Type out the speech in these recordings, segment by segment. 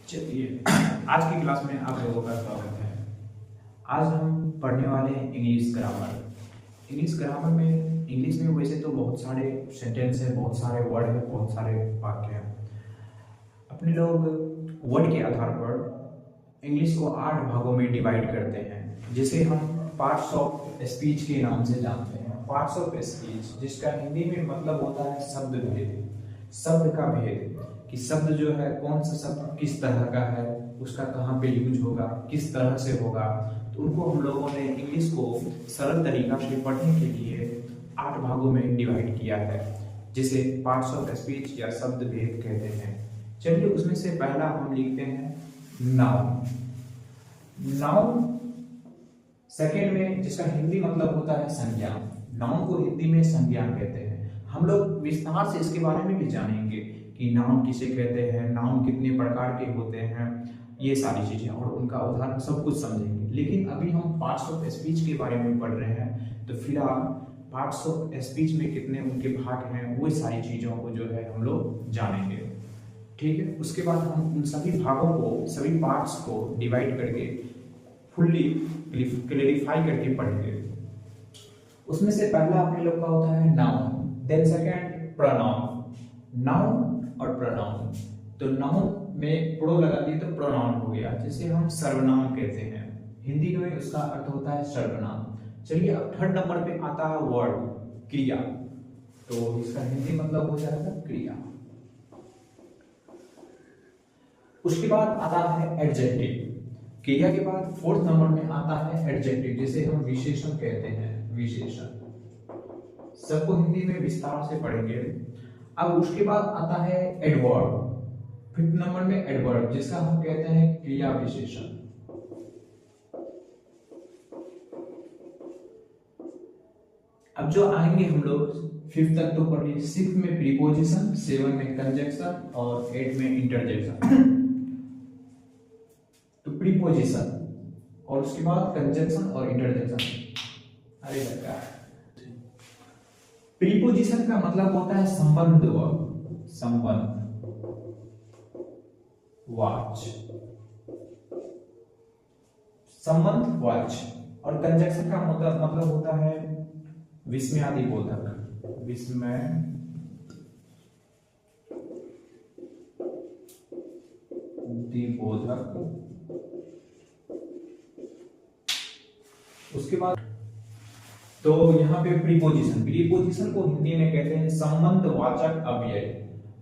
चलिए आज की क्लास में आप लोगों का स्वागत है। आज हम पढ़ने वाले हैं इंग्लिश ग्रामर। इंग्लिश ग्रामर में इंग्लिश में वैसे तो बहुत सारे सेंटेंस है, बहुत सारे वर्ड है, बहुत सारे वाक्य हैं। अपने लोग वर्ड के आधार पर इंग्लिश को 8 भागों में डिवाइड करते हैं, जिसे हम पार्ट्स ऑफ स्पीच के नाम से जानते हैं। पार्ट्स ऑफ स्पीच, जिसका हिंदी में मतलब होता है शब्द भेद, शब्द का भेद, कि शब्द जो है कौन सा शब्द किस तरह का है, उसका कहाँ पे यूज होगा, किस तरह से होगा। तो उनको हम लोगों ने इंग्लिश को सरल तरीका से पढ़ने के लिए 8 भागों में डिवाइड किया है, जिसे पार्ट्स ऑफ स्पीच या शब्द भेद कहते हैं। चलिए उसमें से पहला हम लिखते हैं नाउन। नाउन सेकेंड में, जिसका हिंदी मतलब होता है संज्ञा। नाउन को हिंदी में संज्ञा कहते हैं। हम लोग विस्तार से इसके बारे में भी जानेंगे कि नाउन किसे कहते हैं, नाउन कितने प्रकार के होते हैं, ये सारी चीजें और उनका उदाहरण सब कुछ समझेंगे। लेकिन अभी हम पार्ट्स ऑफ स्पीच के बारे में पढ़ रहे हैं, तो फिलहाल पार्ट्स ऑफ स्पीच में कितने उनके भाग हैं, वो सारी चीजों को जो है हम लोग जानेंगे। ठीक है, उसके बाद हम उन सभी भागों को, सभी पार्ट्स को डिवाइड करके फुल्ली क्लेरिफाई करके पढ़ेंगे। उसमें से पहला अपने लोग का होता है noun, then second pronoun. Noun और प्रोनाउन, तो नाउन में प्रो लगा दिए तो प्रोनाउन हो गया, जिसे हम सर्वनाम कहते हैं। हिंदी में उसका अर्थ होता है सर्वनाम। चलिए अब थर्ड नंबर पे आता है वर्ड, क्रिया। तो इसका हिंदी मतलब हो जाएगा क्रिया। उसके बाद आता है एडजेक्टिव। क्रिया के बाद फोर्थ नंबर में आता है एडजेक्टिव, जिसे हम विशेषण कहते हैं। विशेषण सबको हिंदी में विस्तार से पढ़ेंगे। अब उसके बाद आता है एडवर्ब, फिफ्थ नंबर में एडवर्ब, जिसका हम कहते हैं क्रिया विशेषण। अब जो आएंगे हम लोग फिफ्थ तक तो पढ़ लीजिए। सिक्स में प्रीपोजिशन, सेवन में कंजंक्शन और 8 में इंटरजेक्शन। तो प्रीपोजिशन और उसके बाद कंजंक्शन और इंटरजेक्शन। अरे लगा, प्रीपोजिशन का मतलब होता है संबंध वर्ब, संबंध, वाच्य, संबंध वाच्य। और कंजंक्शन का मतलब होता है विस्मयादि बोधक, विस्मय बोधक। उसके बाद तो यहाँ पे प्रीपोजिशन, प्रीपोजिशन को हिंदी में कहते हैं संबंधवाचक अव्यय।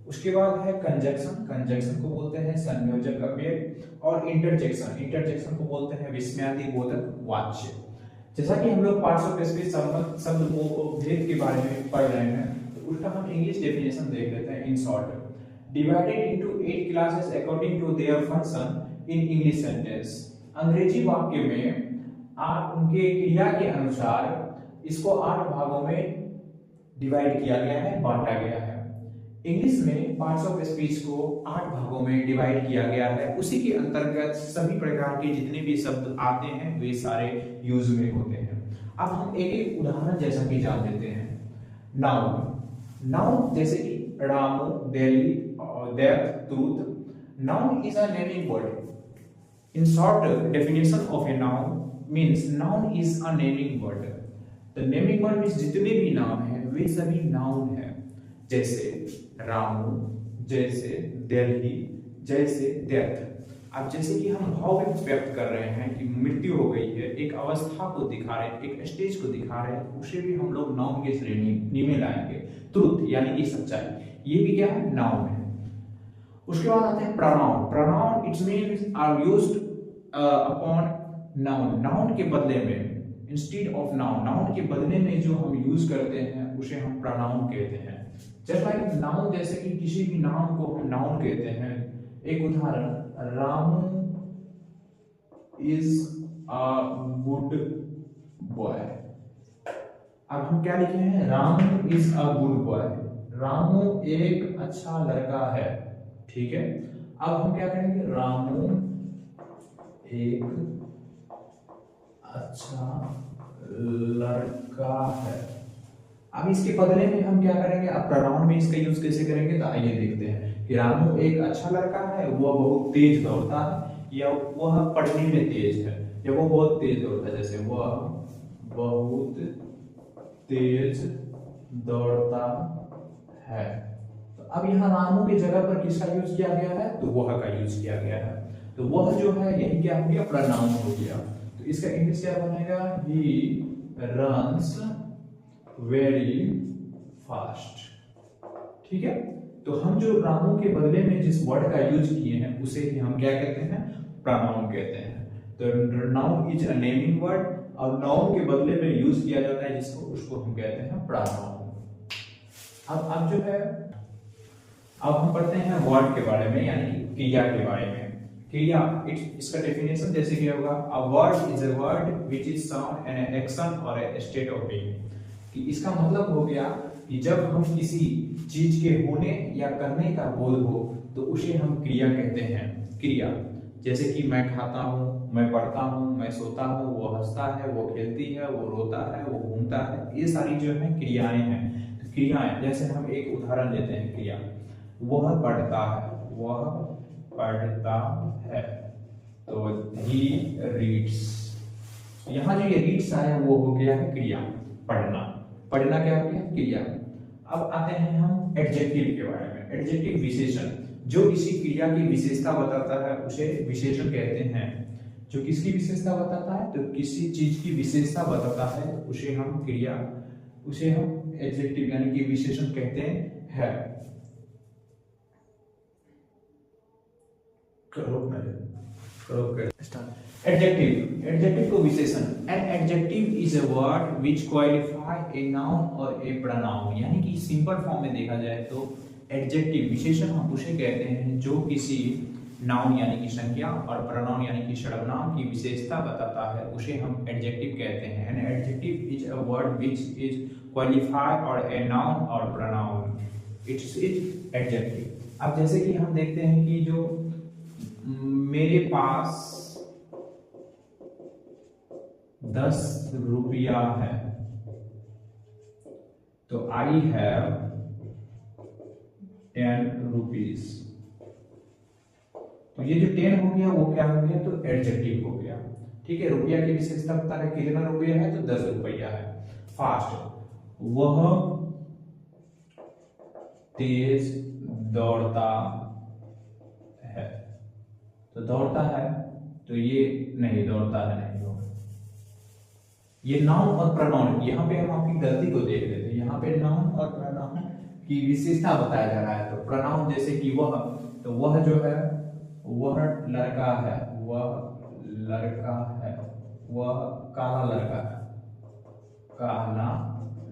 उसके बाद है कंजंक्शन, कंजंक्शन को बोलते हैं संयोजक अव्यय। और इंटरजेक्शन, इंटरजेक्शन को बोलते हैं विस्मयादि बोधक वाच्य। जैसा कि हम लोग पार्ट्स ऑफ स्पीच शब्द को भेद के बारे में पढ़ रहे हैं, तो उसका हम इंग्लिश डेफिनेशन देख लेते हैं in short. Divided into 8 classes according to their function in English sentence. अंग्रेजी वाक्य में आप उनके क्रिया के अनुसार इसको 8 भागों में डिवाइड किया गया है, बांटा गया है। इंग्लिश में पार्ट्स ऑफ स्पीच को 8 भागों में डिवाइड किया गया है। उसी के अंतर्गत सभी प्रकार के जितने भी शब्द आते हैं वे सारे यूज में होते हैं। अब हम एक एक उदाहरण जैसा कि जान लेते हैं। नाउन, नाउन जैसे कि Ramu, Delhi, death, truth. Noun is a naming word. In short definition of a noun means noun is a naming word. The naming word means जितने भी नाम हैं वे सभी नाउन हैं। जैसे रामू, जैसे दिल्ली, जैसे डेथ। अब जैसे कि हम भाव व्यक्त कर रहे हैं कि मृत्यु हो गई है, एक अवस्था को दिखा रहे हैं, एक स्टेज को दिखा रहे हैं, उसे भी हम लोग नाउन के श्रेणी में लाएंगे। ट्रुथ यानी कि सच्चाई, ये भी क्या है, नाउन है। उसके बाद आते हैं pronoun. Pronoun its means are used upon noun, noun के बदले में, इंस्टेड ऑफ नाउन, नाउन के बदले में जो हम यूज करते हैं उसे हम प्रोनाउन कहते हैं। जस्ट लाइक नाउन, जैसे कि किसी भी नाउन को हम नाउन कहते हैं। एक उदाहरण, Ramu is a good boy. अब हम क्या लिखे हैं, Ramu is a good boy, Ramu एक अच्छा लड़का है। ठीक है, अब हम क्या करेंगे, रामू एक अच्छा लड़का है। अब इसके बदले में हम क्या करेंगे, अब प्रोनाउन में इसका यूज कैसे करेंगे, तो आइए देखते हैं। कि रामू एक अच्छा लड़का है, वह बहुत तेज दौड़ता है, या वह पढ़ने में तेज है, या वो बहुत तेज दौड़ता है, जैसे वह बहुत तेज दौड़ता है। तो अब यहाँ रामू की जगह पर किसका यूज किया गया है, तो वह का यूज किया गया है। तो वह जो है यही क्या हो गया, प्रोनाउन हो गया। तो इसका इंग्लिश क्या बनेगा, ही रन्स वेरी फास्ट। ठीक है, तो हम जो रामू के बदले में जिस वर्ड का यूज किए हैं उसे ही हम क्या कहते हैं, प्रोनाउन कहते हैं। तो noun is a naming word, और नाउन के बदले में यूज किया जाता है जिसको, उसको हम कहते हैं प्रोनाउन। अब जो है, अब हम पढ़ते हैं वर्ड के बारे में, यानी क्रिया के बारे में। क्रिया, इसका डेफिनेशन जैसे क्या होगा, a word is a word which is sound an action और ए स्टेट ऑफ बीइंग। कि इसका मतलब हो गया कि जब हम किसी चीज के होने या करने का बोध हो तो उसे हम क्रिया कहते हैं। क्रिया जैसे कि मैं खाता हूँ, मैं पढ़ता हूँ, मैं सोता हूँ, वो हंसता है, वो खेलती है, वो रोता है, वो घूमता है, ये सारी जो है क्रियाएं हैं। तो क्रियाएं, जैसे हम एक उदाहरण लेते हैं क्रिया, वह पढ़ता है, वह पढ़ता है, तो ही रीड्स। यहाँ जो ये रीड्स आया वो हो गया है क्रिया, पढ़ना। पढ़ना क्या हो गया, क्रिया। अब आते हैं हम एडजेक्टिव के बारे में। एडजेक्टिव विशेषण, जो किसी क्रिया की विशेषता बताता है उसे विशेषण कहते हैं। जो किसकी विशेषता बताता है, तो किसी चीज की विशेषता बताता है उसे हम क्रिया, उसे हम एडजेक्टिव यानी कि विशेषण कहते हैं। एडजेक्टिव, एडजेक्टिव को विशेषण। An adjective is a word which qualify a noun और ए प्रोनाउन। यानी कि सिंपल फॉर्म में देखा जाए तो एडजेक्टिव विशेषण हम उसे कहते हैं जो किसी नाउन यानी कि संज्ञा और प्रोनाउन यानी कि सर्वनाम की विशेषता बताता है, उसे हम एडजेक्टिव कहते हैं। An adjective is a word which is qualify और ए नाउन और प्रोनाउन, इट्स इज एडजेक्टिव। अब जैसे कि हम देखते हैं कि जो मेरे पास 10 रुपया है, तो आई हैव 10 रुपीज। तो ये जो 10 हो गया वो क्या हो गया, तो एडजेक्टिव हो गया। ठीक है, रुपया की विशेषता बता रहे कितना रुपया है, तो 10 रुपया है। फास्ट, वह तेज दौड़ता है, तो दौड़ता है, तो ये नहीं, दौड़ता है नहीं होगा। ये नाउन और प्रोनाउन, यहाँ पे हम आपकी गलती को देख लेते हैं। यहाँ पे नाउन और प्रोनाउन की विशेषता बताया जा रहा है। तो प्रोनाउन जैसे कि वह, तो वह जो है वह लड़का है, वह लड़का है, वह काला लड़का है, काला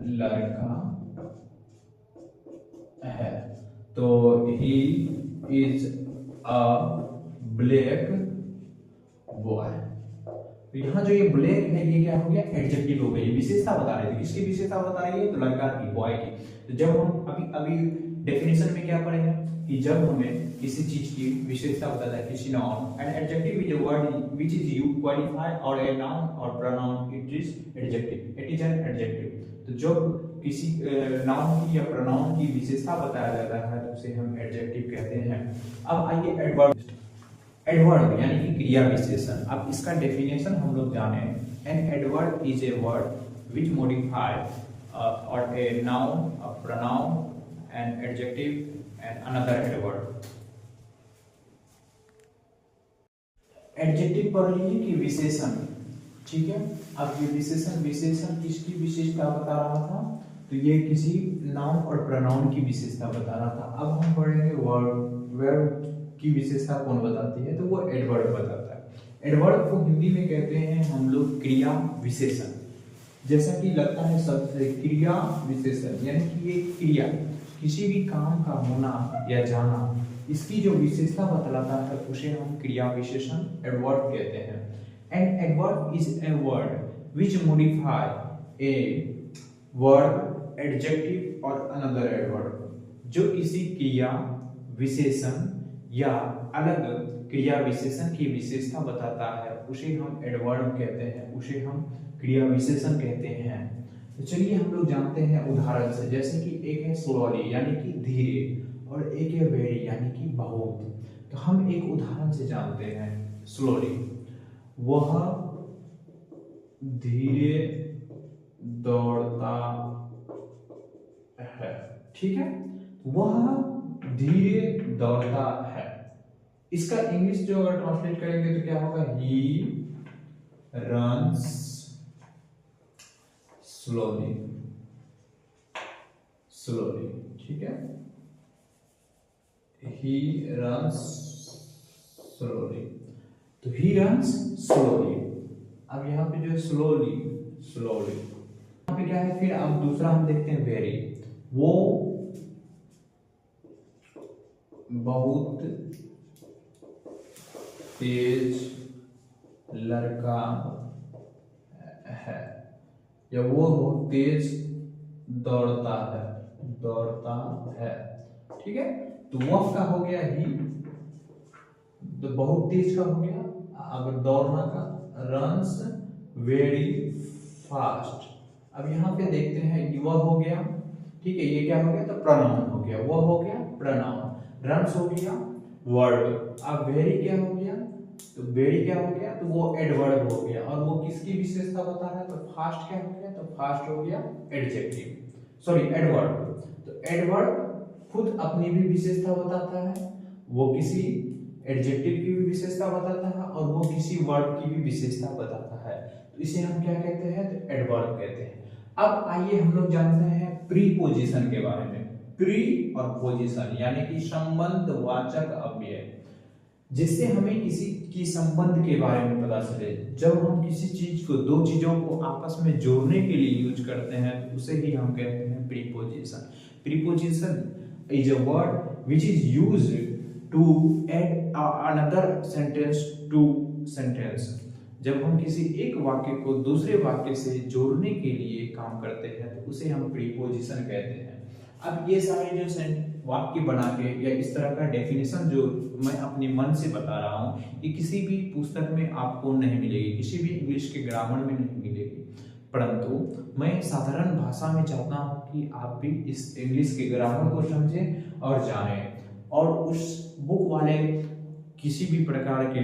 लड़का है। तो he is a black boy. तो यहाँ जो ये ब्लैक है ये क्या हो गया, एडजेक्टिव हो गया। ये विशेषता बता रही थी, किसकी विशेषता बता रही है, तो लड़का की, बॉय की। तो जब हम अभी अभी डेफिनेशन में क्या पढ़े हैं कि जब हमें किसी चीज की विशेषता बताता है, किसी noun, and adjective is a word which is you qualify और ए नाउन और pronoun, it is adjective, it is an adjective. तो जब किसी नाउन की या प्रोनाउन की विशेषता बताया जाता है तो उसे हम एडजेक्टिव कहते हैं। अब आइए एडवर्ब। एडवर्ब यानी कि क्रिया विशेषण। अब इसका डेफिनेशन हम लोग जाने। An adverb is a word which modify और a noun, a pronoun, an adjective and another adverb. Adjective पढ़ लीजिए कि विशेषण, ठीक है। अब ये विशेषण, विशेषण किसकी विशेषता बता रहा था, तो ये किसी नाउन और प्रोनाउन की विशेषता बता रहा था। अब हम पढ़ेंगे वर्ब। वर्ब की विशेषता कौन बताती है, तो वो एडवर्ब बताता है। एडवर्ब को हिंदी में कहते हैं हम लोग क्रिया विशेषण। जैसा कि लगता है सबसे, क्रिया विशेषण यानी कि ये क्रिया, किसी भी काम का होना या जाना, इसकी जो विशेषता बतलाता है उसे हम क्रिया विशेषण एडवर्ब कहते हैं। And adverb is a word which modify a verb, adjective और अनदर एडवर्ब। जो किसी क्रिया विशेषण या अलग क्रिया विशेषण की विशेषता बताता है उसे हम एडवर्ब कहते हैं, उसे हम क्रिया विशेषण कहते हैं। तो चलिए हम लोग जानते हैं उदाहरण से। जैसे कि एक है स्लोली यानी कि धीरे, और एक है वेरी यानी कि बहुत। तो हम एक उदाहरण से जानते हैं स्लोली। वह धीरे दौड़ता है। ठीक है, वह धीरे दौड़ता है। इसका इंग्लिश जो अगर ट्रांसलेट करेंगे तो क्या होगा, ही रन्स स्लोली। स्लोली, ठीक है, ही रन्स स्लोली। तो ही रन्स स्लोली। अब यहाँ पे जो है स्लोली, स्लोली यहाँ पे क्या है। फिर अब दूसरा हम देखते हैं वेरी। वो बहुत तेज लड़का है, या वो बहुत तेज दौड़ता है, दौड़ता है। ठीक है, तो वह का हो गया ही, तो बहुत तेज का हो गया। अब दौड़ना का रन्स वेरी फास्ट। अब यहाँ पे देखते हैं कि वह हो गया, ठीक है, ये क्या हो गया, तो प्रोनाउन हो गया। वह हो गया प्रोनाउन, रन्स हो गया वर्ब। अब वेरी क्या हो गया, तो वेरी क्या हो गया, तो वो एडवर्ब हो गया। और वो किसकी विशेषता बता रहा है, तो फास्ट क्या हो गया, तो फास्ट हो गया एडजेक्टिव, सॉरी एडवर्ब। तो एडवर्ब खुद अपनी भी विशेषता बताता है, वो किसी एडजेक्टिव की भी विशेषता बताता है, और वो किसी वर्ब की भी विशेषता बताता है। तो इसे हम क्या कहते हैं, तो एडवर्ब कहते हैं। अब आइए हम लोग जानते हैं प्रीपोजिशन के बारे में। प्री और पोजीशन यानी कि संबंधवाचक अव्यय, जिससे हमें किसी की संबंध के बारे में पता चले। जब हम किसी चीज को, दो चीजों को आपस में जोड़ने के लिए यूज करते हैं तो उसे ही हम कहते हैं preposition. Preposition is a word which is used to add another sentence to sentence. जब हम किसी एक वाक्य को दूसरे वाक्य से जोड़ने के लिए काम करते हैं तो उसे हम प्रीपोजिशन कहते हैं। अब ये सारे जो वाक्य बना के या इस तरह का डेफिनेशन जो मैं अपने मन से बता रहा हूँ, ये किसी भी पुस्तक में आपको नहीं मिलेगी, किसी भी इंग्लिश के ग्रामर में नहीं मिलेगी। परंतु मैं साधारण भाषा में चाहता हूँ कि आप भी इस इंग्लिश के ग्रामर को समझें और जानें, और उस बुक वाले किसी भी प्रकार के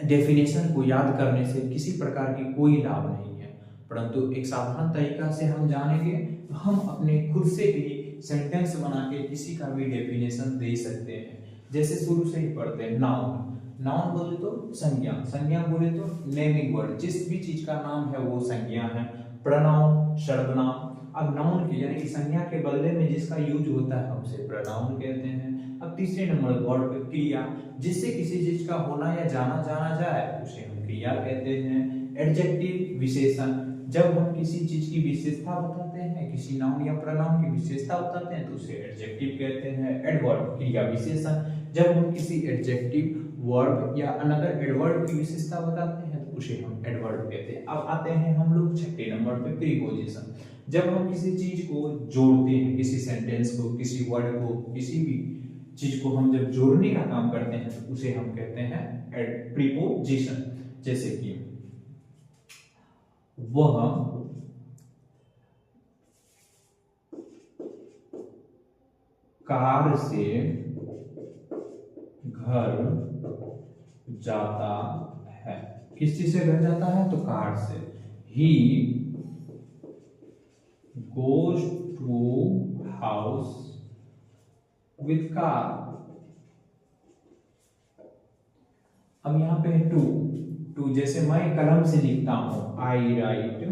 डेफिनेशन को याद करने से किसी प्रकार की कोई लाभ नहीं है। परंतु एक साधारण तरीका से हम जानेंगे तो हम अपने खुद से भी सेंटेंस बना के किसी का भी डेफिनेशन दे सकते हैं। जैसे शुरू से ही पढ़ते हैं, नाउन। नाउन बोले तो संज्ञा, संज्ञा बोले तो नेमिंग वर्ड, जिस भी चीज का नाम है वो संज्ञा है। प्रोनाउन सर्वनाम। अब नाउन की यानी कि संज्ञा के बदले में जिसका यूज होता है हम उसे प्रोनाउन कहते हैं। अब तीसरे नंबर वर्ड पे क्रिया, जिससे किसी चीज का होना या जाना जाए उसे हम क्रिया कहते हैं। एडजेक्टिव विशेषण, जब हम किसी चीज की विशेषता बताते हैं, किसी नाउन या प्रोनाउन की विशेषता बताते हैं तो उसे एडजेक्टिव कहते हैं। एडवर्ब क्रिया विशेषण, जब हम किसी एडजेक्टिव वर्ब या अनदर एडवर्ब की विशेषता बताते हैं तो उसे हम एडवर्ब कहते हैं। अब आते हैं हम लोग छठे नंबर पे प्रीपोजिशन। जब हम किसी चीज को जोड़ते हैं, किसी सेंटेंस को, किसी वर्ड को, किसी भी चीज को हम जब जोड़ने का काम करते हैं तो उसे हम कहते हैं प्रीपोजिशन। जैसे कि वह कार से घर जाता है। किस चीज से घर जाता है, तो कार से। He goes to house with car. अब यहाँ पे टू, टू जैसे मैं कलम से लिखता हूं, आई राइट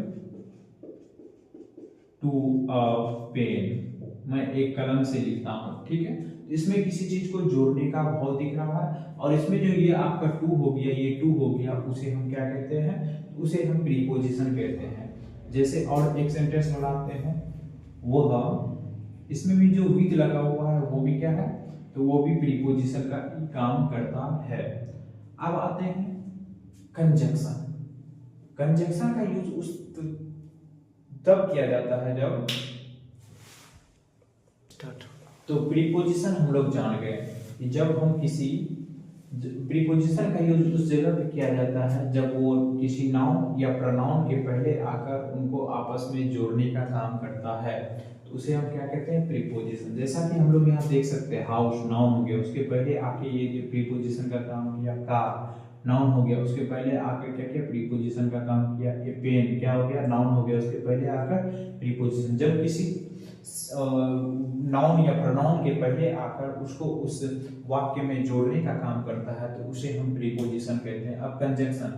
टू अ पेन, मैं एक कलम से लिखता हूं। ठीक है, इसमें किसी चीज को जोड़ने का भाव दिख रहा है, और इसमें जो ये आपका टू हो गया, ये टू हो गया, उसे हम क्या कहते हैं, उसे हम प्रीपोजिशन कहते हैं। जैसे और एक सेंटेंस बनाते हैं, वह, इसमें भी जो विथ लगा हुआ है वो भी क्या है, तो वो भी प्रीपोजिशन का काम करता है। अब आते हैं कंजंक्शन। कंजंक्शन का यूज उस तब किया जाता है जब, तो प्रीपोजिशन हम लोग जान गए कि जब हम किसी, प्रीपोजिशन का यूज उस जगह पे किया जाता है जब वो किसी नाउन या प्रोनाउन के पहले आकर उनको आपस में जोड़ने का काम करता है, तो उसे हम क्या कहते हैं, प्रीपोजिशन। जैसा कि हम लोग यहाँ देख सकते हैं, हाउस नाउन हो गया, उसके पहले आके ये प्रीपोजिशन का काम किया। कार नाउन हो गया, उसके पहले आकर क्या किया, प्रीपोजिशन का काम किया। ये पेन क्या हो गया, नाउन हो गया, उसके पहले आकर प्रीपोजिशन। जब किसी नाउन या प्रोनाउन के पहले आकर उसको उस वाक्य में जोड़ने का काम करता है तो उसे हम प्रीपोजिशन कहते हैं। अब कंजंक्शन,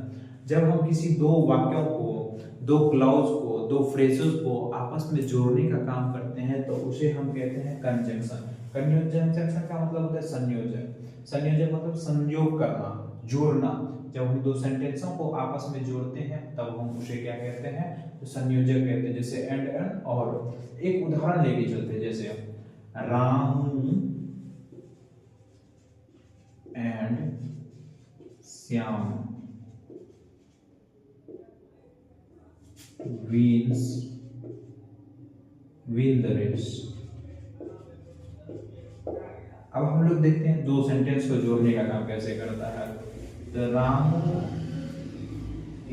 जब हम किसी दो वाक्यों को, दो क्लॉज को, दो फ्रेजेस को आपस में जोड़ने का काम करते हैं तो उसे हम कहते हैं कंजंक्शन। कंजंक्शन का मतलब होता है संयोजन। संयोजन मतलब संयोग करना, जोड़ना। जब हम दो सेंटेंसों को आपस में जोड़ते हैं तब हम उसे क्या कहते हैं, तो संयोजक कहते हैं। जैसे एंड और। एक उदाहरण लेके चलते हैं, जैसे Ramu and Shyam win the race। अब हम लोग देखते हैं दो सेंटेंस को जोड़ने का काम कैसे करता है। The Ramu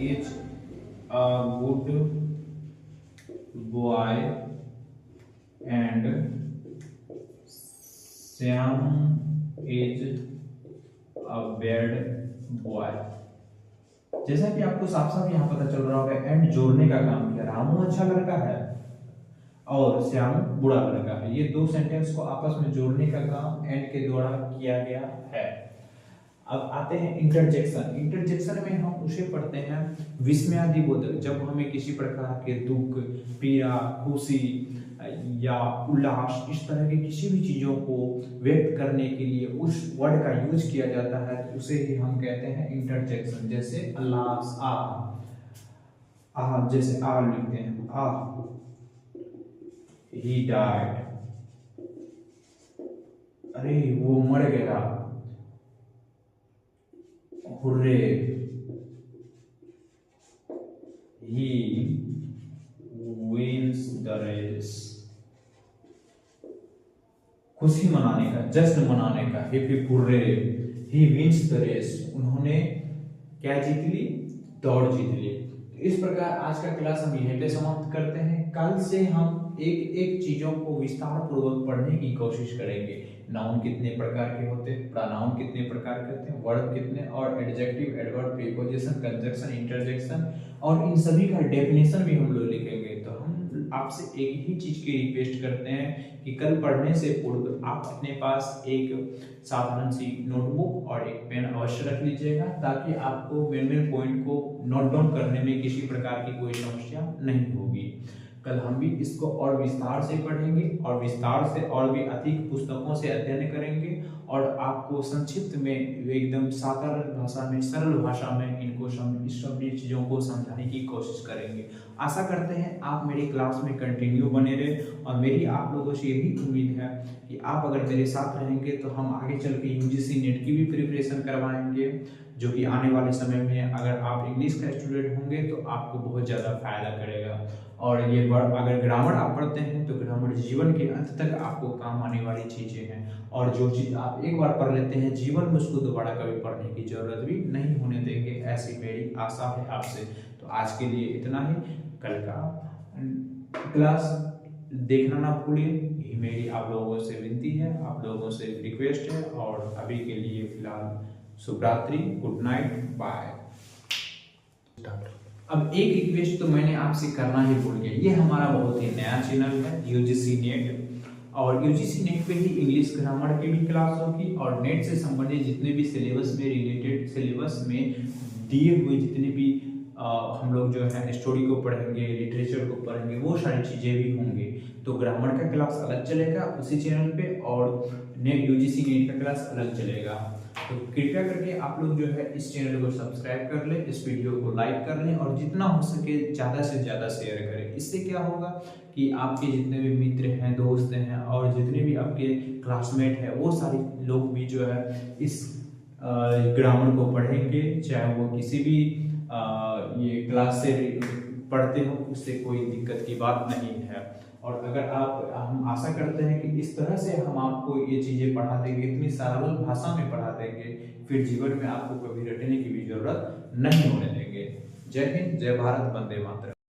is a good boy and Shyam is a bad boy. जैसा कि आपको साफ साफ यहाँ पता चल रहा होगा, एंड जोड़ने का काम किया। रामू अच्छा लड़का है और श्याम बुरा लड़का है। ये दो सेंटेंस को आपस में जोड़ने का काम एंड के द्वारा किया गया है। अब आते हैं इंटरजेक्शन। इंटरजेक्शन में हम उसे पढ़ते हैं विस्मयादिबोधक। जब हमें किसी प्रकार के दुख, पीड़ा, खुशी या उल्लास, इस तरह की किसी भी चीजों को व्यक्त करने के लिए उस वर्ड का यूज किया जाता है तो उसे ही हम कहते हैं इंटरजेक्शन। जैसे अल्लाह आ, जैसे आ लिखते हैं, आ he died, अरे वो मर गया। Hurray, he wins the race। खुशी मनाने का, जश्न मनाने का, hip hip hurray, he wins the race। उन्होंने क्या जीत ली, दौड़ जीत ली। तो इस प्रकार आज का क्लास हम यहीं पे समाप्त करते हैं। कल से हम एक एक चीजों को विस्तार पूर्वक पढ़ने की कोशिश करेंगे। नाउन कितने प्रकार के होते हैं, प्रोनाउन कितने प्रकार के होते हैं, वर्ब कितने, और adjective, adverb, preposition, conjunction, interjection, और इन सभी का डेफिनेशन भी हम लोग लिखेंगे। तो हम आपसे एक ही चीज की रिक्वेस्ट करते हैं कि कल पढ़ने से पूर्व आप अपने पास एक साधारण सी नोटबुक और एक पेन अवश्य रख लीजिएगा, ताकि आपको मेन पॉइंट को नोट डाउन करने में किसी प्रकार की कोई समस्या नहीं होगी। कल हम भी इसको और विस्तार से पढ़ेंगे और विस्तार से और भी अधिक पुस्तकों से अध्ययन करेंगे और आपको संक्षिप्त में एकदम साधारण भाषा में, सरल भाषा में इनको इस सभी चीज़ों को समझाने की कोशिश करेंगे। आशा करते हैं आप मेरी क्लास में कंटिन्यू बने रहे और मेरी आप लोगों से यही उम्मीद है कि आप अगर मेरे साथ रहेंगे तो हम आगे चल के यूजीसी नेट की भी प्रिपरेशन करवाएंगे, जो कि आने वाले समय में अगर आप इंग्लिश का स्टूडेंट होंगे तो आपको बहुत ज़्यादा फायदा करेगा। और ये वर्ड अगर ग्रामर आप पढ़ते हैं तो ग्रामर जीवन के अंत तक आपको काम आने वाली चीज़ें हैं, और जो चीज़ आप एक बार पढ़ लेते हैं जीवन में उसको दोबारा कभी पढ़ने की जरूरत भी नहीं होने देंगे, ऐसी मेरी आशा है आपसे। तो आज के लिए इतना ही। कल का क्लास देखना ना भूलिए, ये मेरी आप लोगों से विनती है, आप लोगों से रिक्वेस्ट है। और अभी के लिए फिलहाल शुभ रात्रि, गुड नाइट, बाय। अब एक रिक्वेस्ट तो मैंने आपसे करना ही भूल गया, ये हमारा बहुत ही नया चैनल है यूजीसी नेट, और यूजीसी नेट पे ही इंग्लिश ग्रामर की भी क्लास होगी और नेट से संबंधित जितने भी सिलेबस में रिलेटेड, सिलेबस में दिए हुए जितने भी हम लोग जो है स्टोरी को पढ़ेंगे, लिटरेचर को पढ़ेंगे, वो सारी चीज़ें भी होंगी। तो ग्रामर का क्लास अलग चलेगा उसी चैनल पे और नेट यूजीसी नेट का क्लास अलग चलेगा। तो कृपया करके आप लोग जो है इस चैनल को सब्सक्राइब कर लें, इस वीडियो को लाइक कर लें और जितना हो सके ज़्यादा से ज़्यादा शेयर करें। इससे क्या होगा कि आपके जितने भी मित्र हैं, दोस्त हैं और जितने भी आपके क्लासमेट हैं, वो सारे लोग भी जो है इस ग्रामर को पढ़ेंगे, चाहे वो किसी भी ये क्लास से पढ़ते हो, उससे कोई दिक्कत की बात नहीं है। और अगर हम आशा करते हैं कि इस तरह से हम आपको ये चीज़ें पढ़ा देंगे, इतनी सरल भाषा में पढ़ा देंगे, फिर जीवन में आपको कभी रटने की भी जरूरत नहीं होने देंगे। जय हिंद, जय भारत, वंदे मातरम।